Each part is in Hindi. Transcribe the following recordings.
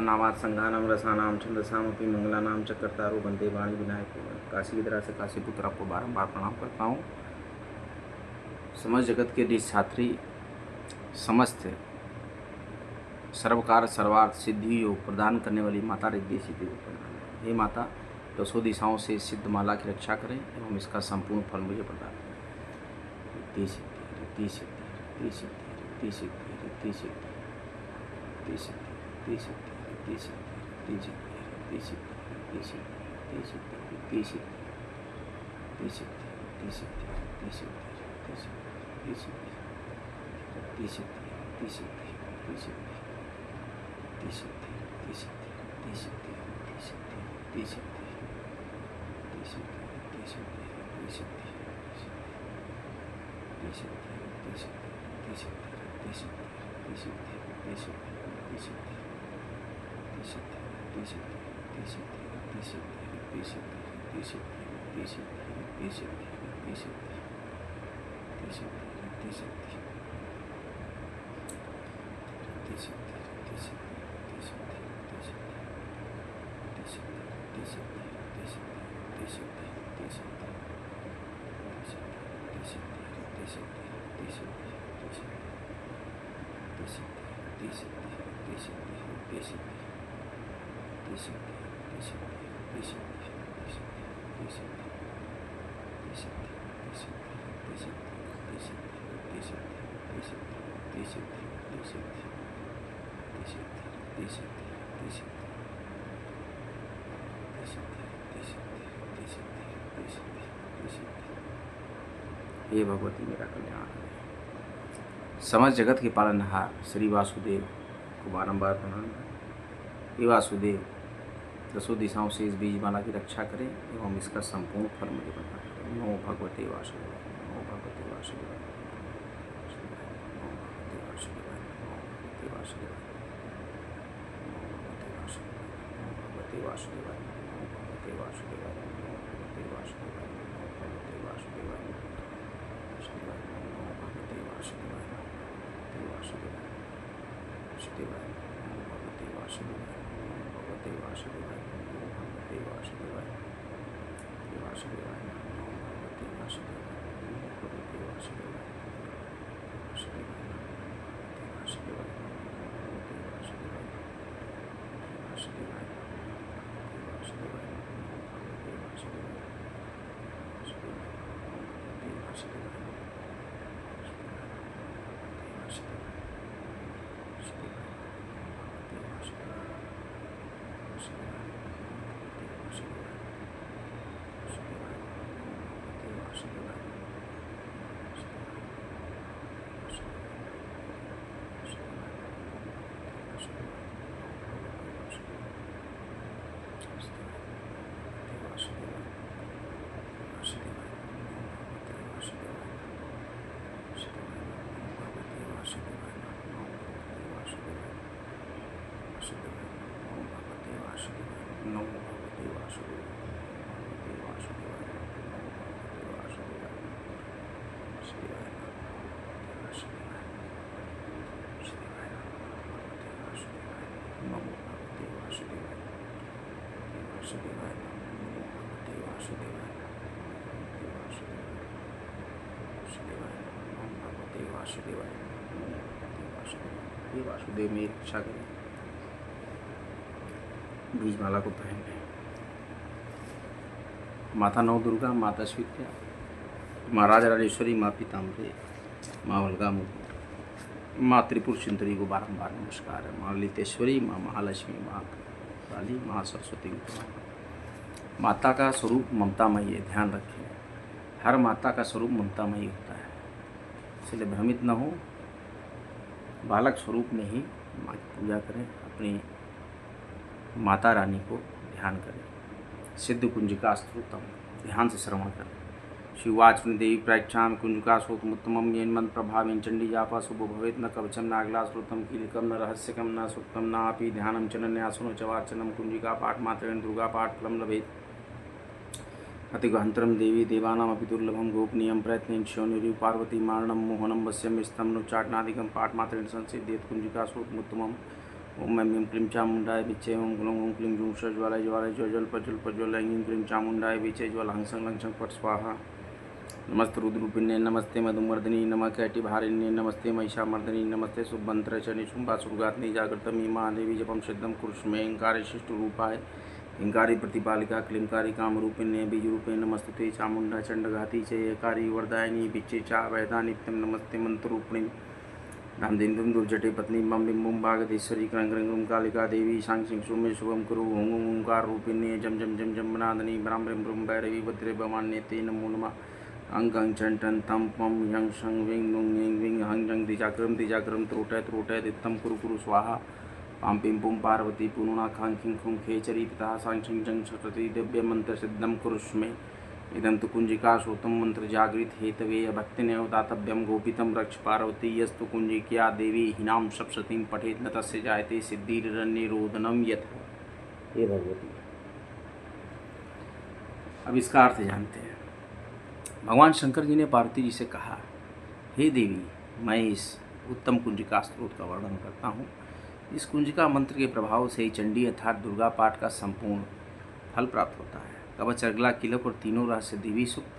नामात् संगानाम रसानाम छंदसामपि मंगलानाम च कर्तारो वंदे वाणी विनायको। काशी विद्रा से काशी पुत्र आपको बारंबार प्रणाम करता हूँ। समस्त जगत के निष्ठात्री समस्त सर्वकार सर्वार्थ सिद्धि योग प्रदान करने वाली माता रिद्धि सिद्धि को प्रणाम। हे माता, दसों दिशाओं से सिद्ध माला की रक्षा करें एवं इसका संपूर्ण फल मुझे प्रदान करें। रिद्धि सिद्धि रिद्धि सिद्धि रिद्धि सिद्धि रिद्धि सिद्धि रिद्धि सिद्धि रिद्धि सिद्धि रिद्धि सिद्धि रिद्धि सिद्धि रिद्धि सिद्धि रिद्धि सिद्धि रिद्धि सिद्धि रिद्धि सिद्धि रिद्धि सिद्धि रिद्धि सिद्धि रिद्धि सिद्धि रिद्धि सिद्धि रिद्धि सिद्धि हे भगवती मेरा कल्याण करें। समस्त जगत के पालनहार श्री वासुदेव को बारंबार प्रणाम। हे वासुदेव, दसों दिशाओं से इस बीज माला की रक्षा करें एवं इसका संपूर्ण फल मुझे प्रदान करें। नमो भगवते वासुदेवाय, नमो भगवते वासुदेवाय, नमो भगवते वासुदेवाय, नमो भगवते वासुदेवाय, नमो भगवते वासुदेवाय, नमो भगवते वासुदेवाय, नमो भगवते वासुदेवाय, नमो भगवते वासुदेवाय, नमो भगवते वासुदेवाय, नमो भगवते वासुदेवाय, नमो वासुदेवाय, वासुदेवाय, नमो भगवते वासुदेवाय, नमो भगवते वासुदेवाय, नमो भगवते वासुदेवाय, वासुदेवाय, नमो भगवते वासुदेवाय, नमो भगवते वासुदेवाय, वासुदेवाय, नमो भगवते वासुदेवाय, नमो भगवते वासुदेवाय, वासुदेवाय, नमो वासुदेवाय, नमो भगवते वासुदेवाय, वासुदेवाय, नमो भगवते वासुदेवाय, ये वासुदेव मेरी रक्षा करें। बीज माला को पहन लें। माता नौ दुर्गा, माता स्वीत्या, माँ राजराजेश्वरी, माँ पीताम्बरी, माँ वल्गामुखी, माँ त्रिपुर सुंदरी को बारंबार नमस्कार है। माँ ललितेश्वरी, माँ महालक्ष्मी, माँ काली, माँ सरस्वती को प्रणाम। माता का स्वरूप ममतामयी है, ध्यान रखें। हर माता का स्वरूप ममतामयी होता है, इसलिए भ्रमित न हो। बालक स्वरूप में ही माँ की पूजा करें, अपनी माता रानी को ध्यान करें। सिद्ध कुंजिका स्तोत्रम ध्यान से श्रवण करें। शिवाचन देवी प्रैक्षां कुंजिका श्रोतमुत्तमं येन्मन्त्र प्रभावेन चंडी जापा शुभ भवेत् न कवचम नागला श्रोतम कीलकम न रहस्यकम न सुक्तम नापि ध्यानम चनन्यासनो चवार्चनम कुंजिका पाठ मात्रेण दुर्गा पाठ फलम लभेत्। अतिगहंतरम देवी देवानामपि दुर्लभम गोपनीयम प्रयत्नेन श्योनिरु पार्वती मारणम मोहनम वश्यम स्तम नुच्चाटनादिकम पाठ मात्रेण संसिद्ध्येत् कुंजिका श्रोतमुत्तमम् ओम ऐं ह्रीं क्लीं चामुण्डाय विच्चे ओम ग्लौं ओम क्लीं जूं ज्वालाय ज्वालाय ज्वल प्रज्वल ऐं ह्रीं क्लीं चामुण्डाय विच्चे ज्वल हंसं लंसं पट स्वाहा। नमस्ते रुद्ररूपिण्ये नमस्ते मधुमर्दिनी नमः कैटिभारिण्ये नमस्ते महिषामर्दिनी नमस्ते शुभमंत्रचनि शुम्भासुरगात्नि जागृतमी महादेवी जपम सिद्धम कुरुष्मे हिंकारिशिष्टरूपाय हिंकारी प्रतिपालिका क्लींकारी कामरूपिण्ये बीजरूपे नमस्ते चामुण्डा चण्डघाती चयकारी वरदायिनी विच्चे चा वैदा नित्यं नमस्ते मंत्ररूपिणी नामदिन्दुं दुर्जटे पत्नी बम बिंबुं भागधीश्वरी क्रं क्रं क्रं कालिका देवी सांक्षिं शुमे शुभम कुरु ओं ओंकार रूपिण्ये जम जम जम जम नादनी ब्राह्म ब्रह्म ब्रह्म भैरवी भद्रे भवान्ये ते नमो नमः अंग अंग चं टं तम पम यं शं विं नुं यं विं हं जं दिजाक्रम त्रोटय दित्तम कुरु कुरु स्वाहा पां पिं पुं पार्वती पुनुना खां खिं खुं खेचरी तथा सांक्षिं जं छटति दिव्य मंत्र सिद्धम कुरुष्मे इदं तु कुंजिका श्रोतं मंत्र जागृत हेतवे भक्तिनेव दातव्यम गोपितं रक्ष पार्वती यस्तु कुंजिक्या देवी हिनां सप्तशतीं पठेत न तस्य जायते सिद्धिरन्यरोदनं यथा। हे भगवती, अब इसका अर्थ जानते हैं। भगवान शंकर जी ने पार्वती जी से कहा, हे देवी, मैं इस उत्तम कुंजिका स्त्रोत का वर्णन करता हूँ। इस कुंजिका मंत्र के प्रभाव से ही चंडी अर्थात दुर्गा पाठ का संपूर्ण फल प्राप्त होता है। कवच, अर्गला, किलक और तीनों रहस्य देवी सूक्त,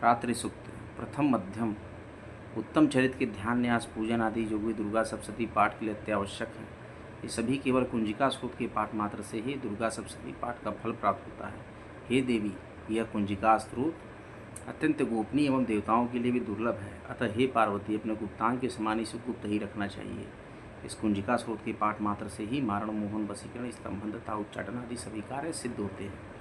रात्रि सूक्त, प्रथम मध्यम उत्तम चरित्र के ध्यान न्यास पूजन आदि जो भी दुर्गा सप्तशती पाठ के लिए अत्यावश्यक है, ये सभी केवल कुंजिका स्त्रोत के पाठ मात्र से ही दुर्गा सप्तशती पाठ का फल प्राप्त होता है। हे देवी, यह कुंजिका स्त्रोत अत्यंत गोपनीय एवं देवताओं के लिए भी दुर्लभ है। अतः हे पार्वती, अपने गुप्तांग के समान इसे गुप्त ही रखना चाहिए। इस कुंजिका स्त्रोत के पाठ मात्र से ही मारण, मोहन, वशीकरण, स्तंभन तथा उच्चाटन आदि सभी कार्य सिद्ध होते हैं।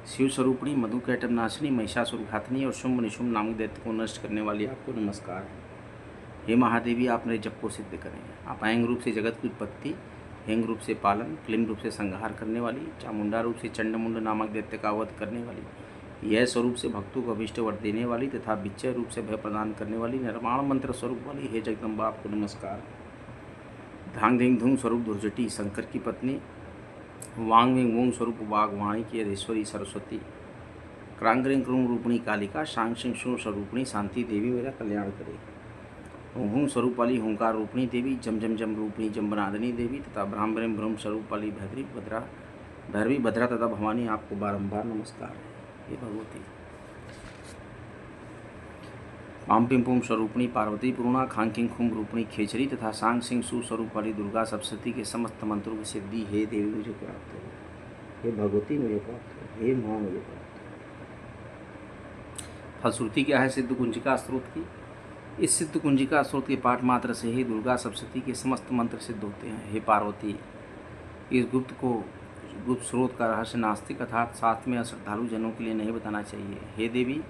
शिव स्वरूपिणी, मधुकैटभ नाशिनी, महिषासुर घातनी और शुंभ निशुंभ नामक दैत्य को नष्ट करने वाली आपको नमस्कार है। हे महादेवी, आप मेरे जप को सिद्ध करें। आप ऐंग रूप से जगत की उत्पत्ति, हेंग रूप से पालन, क्लीं रूप से संहार करने वाली, चामुंडा रूप से चंडमुंड नामक दैत्य का वध करने वाली, यह स्वरूप से भक्तों को अभिष्ट वर देने वाली तथा विचय रूप से भय प्रदान करने वाली, निर्माण मंत्र स्वरूप वाली हे जगदम्बा, आपको नमस्कार। धांग धिंग धूम स्वरूप दुर्जटी, शंकर की पत्नी, वांग विंग वोंग स्वरूप वागवाणी की अधीश्वरी सरस्वती, क्रांग्रिंग क्रूंग रूपिणी कालिका, शांग सिंह शूर स्वरूपिणी शांति देवी मेरा कल्याण करे। हुं स्वरूप वाली हुंकार रूपिणी देवी, जम जम जम रूपिणी जम्बनादिनी देवी तथा ब्राह्म ब्रह्म ब्रह्म स्वरूप वाली भैरवी भद्रा तथा भवानी, आपको बारंबार नमस्कार है। हे भगवती, पाम पिम पुम स्वरूपिणी पार्वती, पूर्णा खांकिंग खुम रूपिणी खेचरी तथा सांग सिंह सु स्वरूप वाली दुर्गा सप्तशती के समस्त मंत्रों की सिद्धि हे देवी मुझे प्राप्त हो। हे भगवती, मुझे प्राप्त हो। हे माँ, मुझे प्राप्त हो। फलश्रुति क्या है सिद्ध कुंजिका स्त्रोत की? इस सिद्ध कुंजिका स्त्रोत के पाठ मात्र से ही दुर्गा सप्तशती के समस्त मंत्र सिद्ध होते हैं। हे पार्वती, इस गुप्त स्रोत का रहस्य नास्तिक अर्थात साथ में अश्रद्धालु जनों के लिए नहीं बताना चाहिए। हे देवी,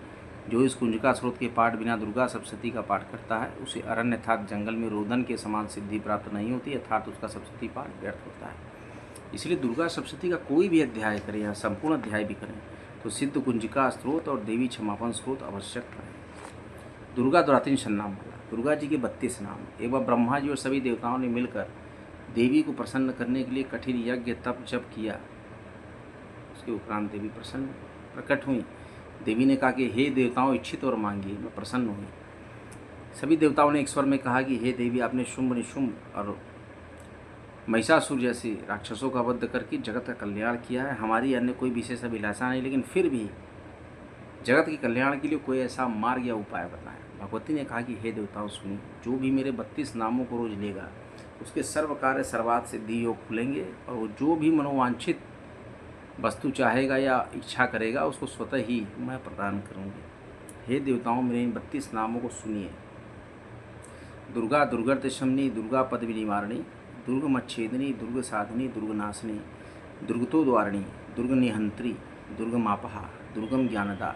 जो इस कुंजिका स्रोत के पाठ बिना दुर्गा सप्तशती का पाठ करता है, उसे अरण्य अर्थात जंगल में रोदन के समान सिद्धि प्राप्त नहीं होती, अर्थात उसका सप्तशती पाठ व्यर्थ होता है। इसलिए दुर्गा सप्तशती का कोई भी अध्याय करें या संपूर्ण अध्याय भी करें तो सिद्ध कुंजिका स्त्रोत और देवी क्षमापन स्त्रोत आवश्यक करें। दुर्गा द्वातिन नाम बोला, दुर्गा जी के 32 नाम। एक बार ब्रह्मा जी और सभी देवताओं ने मिलकर देवी को प्रसन्न करने के लिए कठिन यज्ञ तप जप किया। उसके उपरांत देवी प्रसन्न प्रकट हुई। देवी ने कहा कि हे देवताओं, इच्छित और मांगिए, मैं प्रसन्न हुई। सभी देवताओं ने एक स्वर में कहा कि हे देवी, आपने शुंभ निशुंभ और महिषासुर जैसे राक्षसों का वध करके जगत का कल्याण किया है। हमारी अन्य कोई विशेष अभिलाषा नहीं, लेकिन फिर भी जगत के कल्याण के लिए कोई ऐसा मार्ग या उपाय बताएं। भगवती ने कहा कि हे देवताओं सुनिए, जो भी मेरे 32 नामों को रोज लेगा उसके सर्व कार्य सर्वात सिद्धि योग खुलेंगे और वो जो भी मनोवांछित वस्तु चाहेगा या इच्छा करेगा उसको स्वतः ही मैं प्रदान करूँगी। हे देवताओं, मेरे इन 32 नामों को सुनिए। दुर्गा दुर्गत शमनी, दुर्गा पदवी निवारणी, दुर्ग मच्छेदनी, दुर्ग साधनी, दुर्ग नाशनी, दुर्गतो द्वारिणी, दुर्ग निहंत्री, दुर्ग मापहा, दुर्गम ज्ञानदा,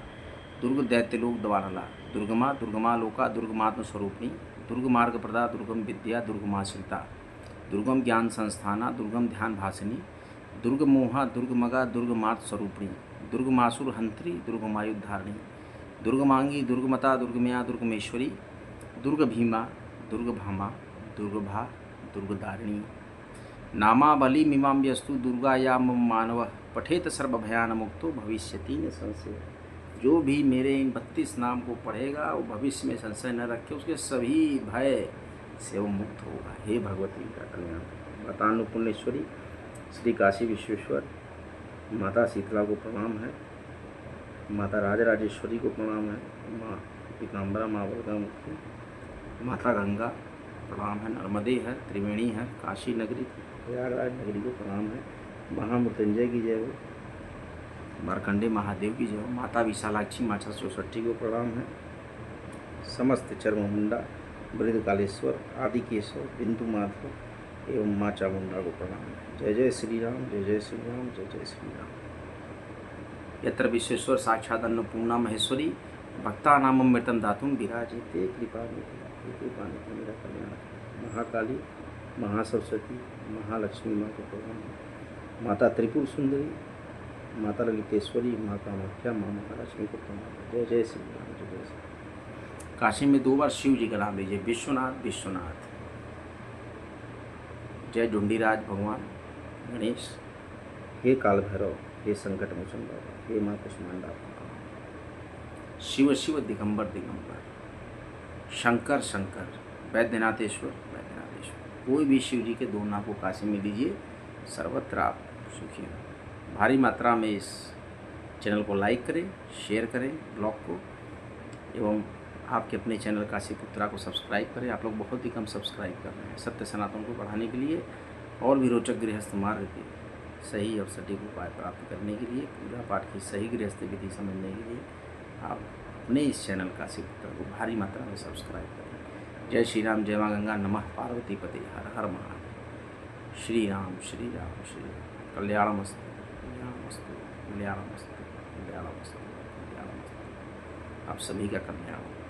दुर्ग दैत्यलोक द्वारला, दुर्गमा दुर्गमा लोका, दुर्गमात्म स्वरूपिणी, दुर्ग मार्ग प्रदा, दुर्गम विद्या, दुर्गमाश्रिता, दुर्गम ज्ञान संस्थाना, दुर्गम ध्यान भासिनी, दुर्ग मोहा, दुर्ग मगा, दुर्ग मात स्वरूपिणी, दुर्ग मासुर हंत्री, दुर्ग मायुद्धारिणी, दुर्ग मांगी, दुर्गमता, दुर्गमया, दुर्गमेश्वरी, दुर्ग भीमा, दुर्ग भामा, दुर्ग भा, दुर्गदारिणी, नामावली मीमां व्यस्तु दुर्गाया मम मानव पठेत सर्वभयान मुक्तो भविष्यति न संशय। जो भी मेरे इन 32 नाम को पढ़ेगा वो भविष्य में संशय न रखे, उसके सभी भय से वो मुक्त होगा। हे भगवती का कल्याण। माता अन्नपूर्णेश्वरी, श्री काशी विश्वेश्वर, माता शीतला को प्रणाम है, माता राजराजेश्वरी को प्रणाम है, माँ पीताम्बरा, माँ बलगामुखी, माता गंगा प्रणाम है, नर्मदे है, त्रिवेणी है, काशी नगरी, प्रयागराज नगरी को प्रणाम है, महामृत्युंजय की जय हो, मार्कंडे महादेव की जय हो, माता विशालाक्षी, माता चौसठी को प्रणाम है, समस्त चर्ममुंडा, बृहदकालेश्वर, आदिकेश्वर, बिंदु माधव एवं माँ चामुंडा को प्रणाम है। जय जय श्री राम, जय जय श्री राम, जय जय श्री राम। यत्र विश्वेश्वर साक्षात् अन्नपूर्णा महेश्वरी, भक्ता नाम अमृतम दातुम विराजिते कृपा मेरा कल्याण। महाकाली, महासरस्वती, महालक्ष्मी माँ को प्रणाम है, माता त्रिपुर सुंदरी, माता ललितेश्वरी, माँ कामाख्या, माँ महालक्ष्मी को प्रणाम है। जय जय श्री राम, जय जय श्री राम। काशी में 2 बार शिव जी का नाम लीजिए, विश्वनाथ विश्वनाथ। जय ढूंढीराज भगवान गणेश, हे काल भैरव, हे संकट मोचन बाबा, हे माँ कुष्मांडा, शिव शिव दिगंबर दिगंबर, शंकर शंकर, वैद्यनाथेश्वर वैद्यनाथेश्वर। कोई भी शिव जी के 2 नाम को काशी में लीजिए, सर्वत्र आप सुखी हो। भारी मात्रा में इस चैनल को लाइक करें, शेयर करें ब्लॉग को, एवं आपके अपने चैनल काशी पुत्रा को सब्सक्राइब करें। आप लोग बहुत ही कम सब्सक्राइब कर रहे हैं। सत्य सनातन को बढ़ाने के लिए और भी रोचक गृहस्थ मार्ग के सही और सटीक उपाय प्राप्त करने के लिए, पूजा पाठ की सही गृहस्थ विधि समझने के लिए आप अपने इस चैनल काशी पुत्र को भारी मात्रा में सब्सक्राइब करें। जय श्री राम, जय माँ गंगा, नमः पार्वती पते, हर हर महादेव। श्री राम श्री राम श्री राम। कल्याणमस्तु कल्याणमस्तु कल्याणमस्तु कल्याणमस्तु कल्याणमस्तु। आप सभी का कल्याण हो।